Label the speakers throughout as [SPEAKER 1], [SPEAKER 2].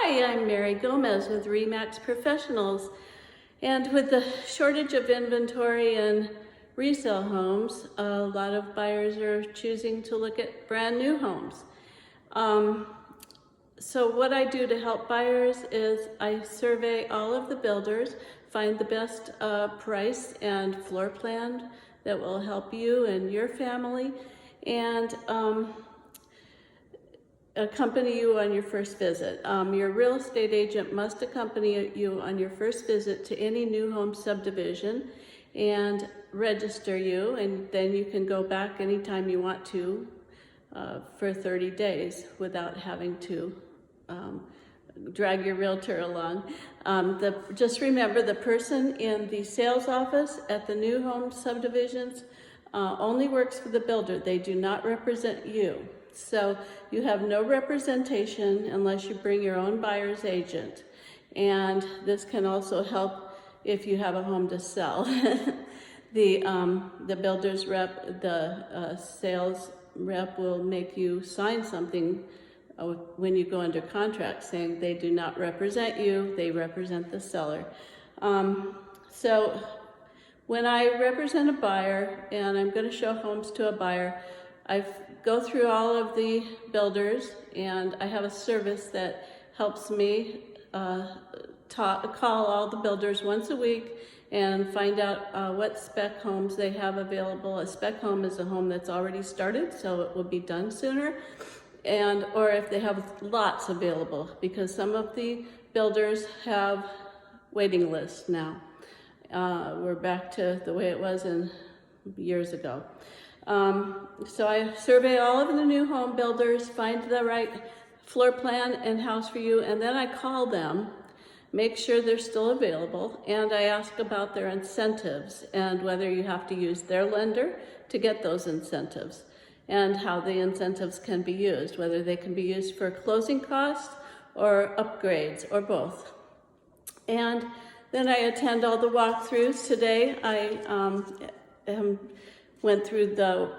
[SPEAKER 1] Hi, I'm Mary Gomez with RE/MAX Professionals. And with the shortage of inventory in resale homes, a lot of buyers are choosing to look at brand new homes. So what I do to help buyers is I survey all of the builders, find the best price and floor plan that will help you and your family, and accompany you on your first visit. Your real estate agent must accompany you on your first visit to any new home subdivision and register you, and then you can go back anytime you want to for 30 days without having to drag your realtor along. Just remember, the person in the sales office at the new home subdivisions only works for the builder. They do not represent you. So you have no representation unless you bring your own buyer's agent. And this can also help if you have a home to sell. The builder's rep, the sales rep will make you sign something when you go under contract saying they do not represent you, they represent the seller. So when I represent a buyer and I'm going to show homes to a buyer, I go through all of the builders, and I have a service that helps me call all the builders once a week and find out what spec homes they have available. A spec home is a home that's already started, so it will be done sooner, or if they have lots available, because some of the builders have waiting lists now. We're back to the way it was in years ago. So I survey all of the new home builders, find the right floor plan and house for you, and then I call them, make sure they're still available, and I ask about their incentives and whether you have to use their lender to get those incentives, and how the incentives can be used, whether they can be used for closing costs or upgrades or both. And then I attend all the walkthroughs. Today I went through the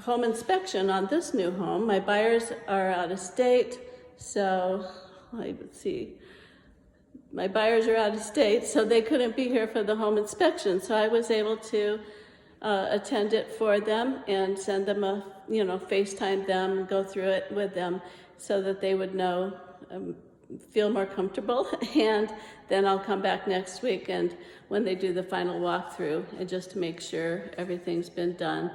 [SPEAKER 1] home inspection on this new home. My buyers are out of state, so let's see. My buyers are out of state, so they couldn't be here for the home inspection. So I was able to attend it for them and send them FaceTime them and go through it with them so that they would know, feel more comfortable. And then I'll come back next week and when they do the final walkthrough, and just to make sure everything's been done.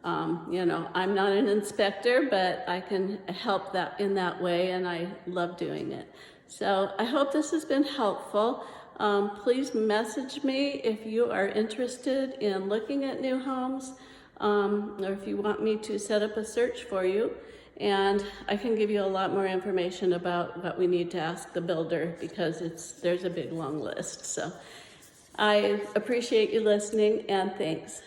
[SPEAKER 1] I'm not an inspector, but I can help that in that way, and I love doing it. So I hope this has been helpful. Please message me if you are interested in looking at new homes, or if you want me to set up a search for you. And I can give you a lot more information about what we need to ask the builder, because there's a big long list. So I appreciate you listening, and thanks.